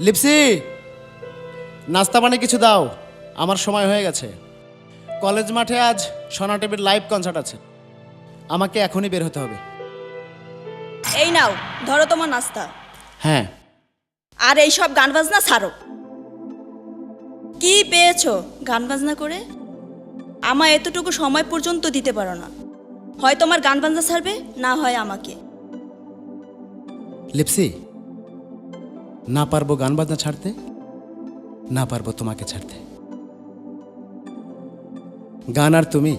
লিপসি, নাস্তা পানি কিছু দাও, আমার সময় হয়ে গেছে। কলেজ মাঠে আজ সোনা টিভির লাইভ কনসার্ট আছে, আমাকে এখনই বের হতে হবে। এই নাও, ধরো তোমার নাস্তা। হ্যাঁ। আর এইসব গান বাজনা ছাড়ো। কি পেয়েছো গান বাজনা করে? আমায় এতটুকু সময় পর্যন্ত দিতে পারো না। হয় তোমার গান বাজনা ছাড়বে, না হয় আমাকে। লিপসি, না পারবো গান বাজনা ছাড়তে, না পারবো তোমাকে ছাড়তে। গান আর তুমি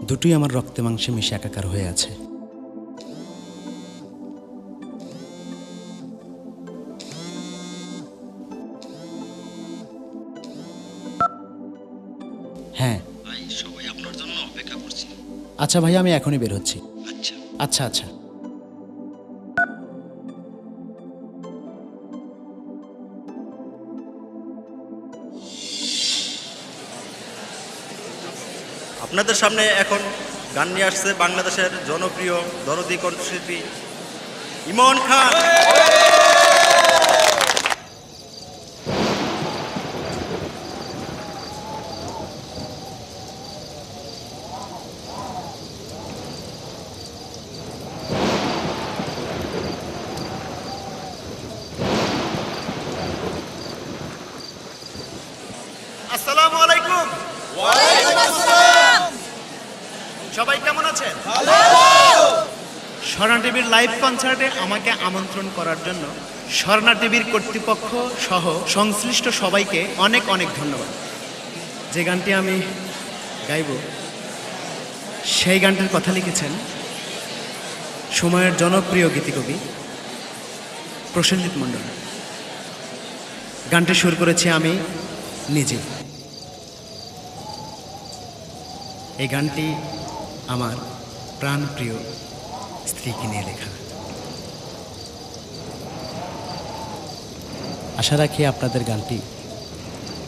দুটোই আমার রক্তে মাংসে মিশে একাকার হয়ে আছে। হ্যাঁ ভাই, সবাই আপনার জন্য অপেক্ষা করছি। আচ্ছা ভাই, আমি এখনই বের হচ্ছি। আচ্ছা। আচ্ছা আচ্ছা। আপনাদের সামনে এখন গান নিয়ে আসছে বাংলাদেশের জনপ্রিয় দরদি কণ্ঠশিল্পী ইমন খান। আসসালামু আলাইকুম। সবাই কেমন আছেন? স্বর্ণা টিভির লাইভ কনসার্টে আমাকে আমন্ত্রণ করার জন্য স্বর্ণা টিভির কর্তৃপক্ষ সহ সংশ্লিষ্ট সবাইকে অনেক অনেক ধন্যবাদ। যে গানটি আমি গাইব সেই গানটির কথা লিখেছেন সময়ের জনপ্রিয় গীতিকবি প্রসেনজিৎ মণ্ডল। গানটি সুর করেছি আমি নিজে। এই গানটি আমার প্রাণপ্রিয় স্ত্রীকে নিয়ে লেখা। আশা রাখি আপনাদের গানটি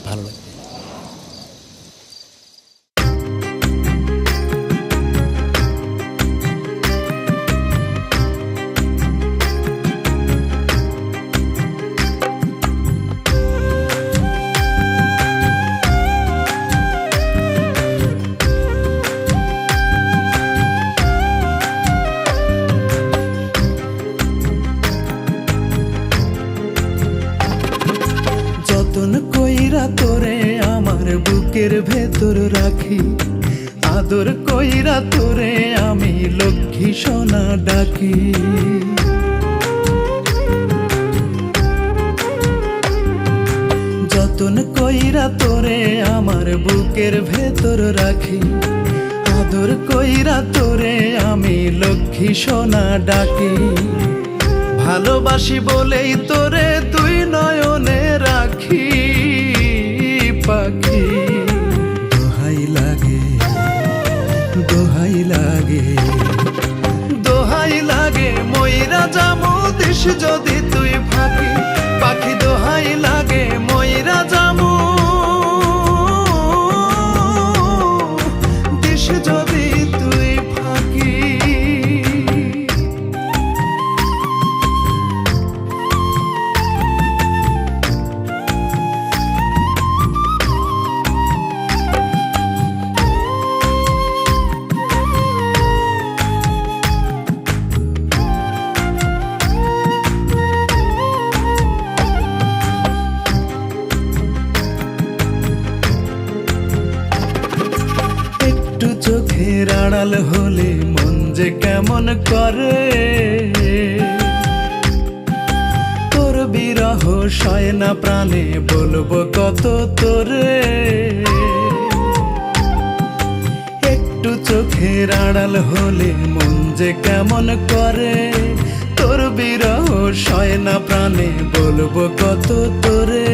ভালো লাগবে। তোরে আমার বুকের ভেতর রাখি, আদর কইরা তোরে আমি লক্ষ্মী সোনা ডাকি। যতন কইরা তোরে আমার বুকের ভেতর রাখি, আদর কইরা তোরে আমি লক্ষ্মী সোনা ডাকি। ভালোবাসি বলেই তোরে তুই নয়নে রাখি পাখি। দোহাই লাগে, দোহাই লাগে, দোহাই লাগে ময়রা যামো দেশ যদি তুই ফাঁকি। পাখি দোহাই লাগে ময়রা যামো দেশ যদি তুই ফাঁকি। চোখের আড়াল হলে মন যে কেমন করে, তোর বিরহ সয় না প্রাণে বলবো কত তোরে। একটু চোখের আড়াল হলে মন যে কেমন করে, তোর বিরহ সয় না প্রাণে বলবো কত তোরে।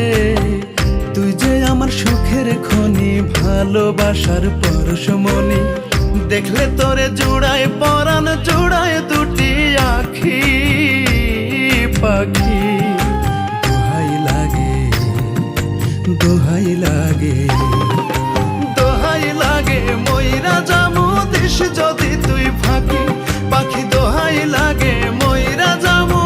তুই যে আমার সুখের খনি, ভালোবাসার পরশমণি, দেখলে তোরে জুড়ায় পরাণ জুড়ায় দুটি আখি পাখি। দোহাই লাগে, দোহাই লাগে, দোহাই লাগে ময়রা যামো দেশ যদি তুই ফাঁকি। পাখি দোহাই লাগে ময়রা যামো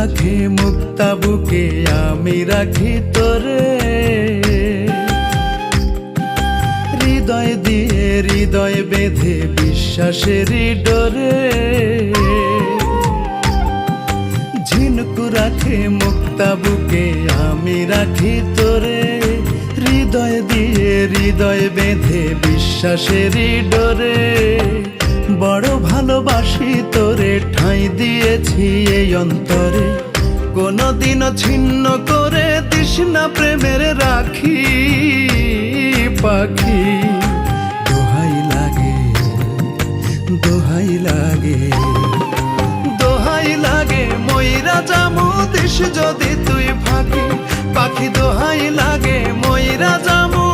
রাখে মুক্তা বুকে আমি রাখি তোরে, হৃদয় দিয়ে হৃদয় বেঁধে বিশ্বাসেরই ডোরে। ঝিনুকু রাখে মুক্তা বুকে আমি রাখি তোরে, হৃদয় দিয়ে হৃদয় বেঁধে বিশ্বাসেরই ডোরে। বড় ভালোবাসি তোরে, ঠাঁই দিয়েছি এই অন্তরে, কোনদিনও ছিন্ন করে দিস না প্রেমের রাখি। পাখি দোহাই লাগে, দোহাই লাগে, দোহাই লাগে, ময়রা জামু দিস যদি তুই ফাঁকি। পাখি দোহাই লাগে, ময়রা জামু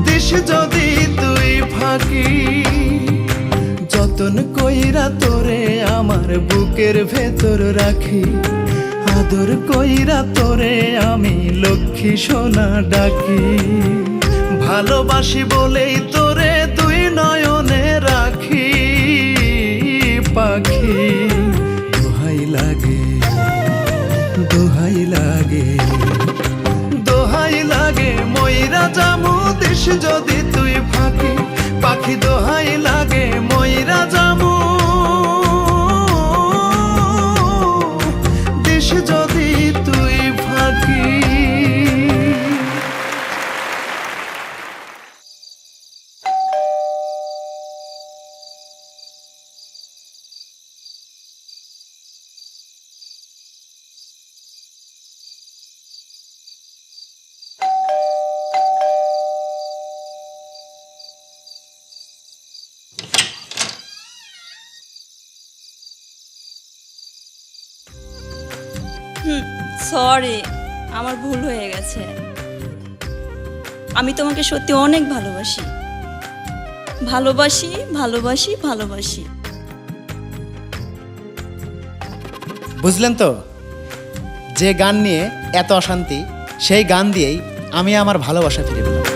দিস যদি তুই ফাঁকি। যতন কইরা তোরে আমার বুকের ভেতর রাখি, আদর কইরা তোরে আমি লক্ষ্মী সোনা ডাকি। ভালোবাসি বলেই তোরে তুই নয়নে রাখি। পাখি দোহাই লাগে, দোহাই লাগে, দোহাই লাগে, ময়রা জামু দিস যদি তুই ফাঁকি। পাখি দোহাই লাগে, ময়রা জামু দিস যদি তুই ফাঁকি। সরি, আমার ভুল হয়ে গেছে। আমি তোমাকে সত্যি অনেক ভালোবাসি, ভালোবাসি, ভালোবাসি, ভালোবাসি। বুঝলেন তো, যে গান নিয়ে এত অশান্তি, সেই গান দিয়েই আমি আমার ভালোবাসা ফিরে পেলাম।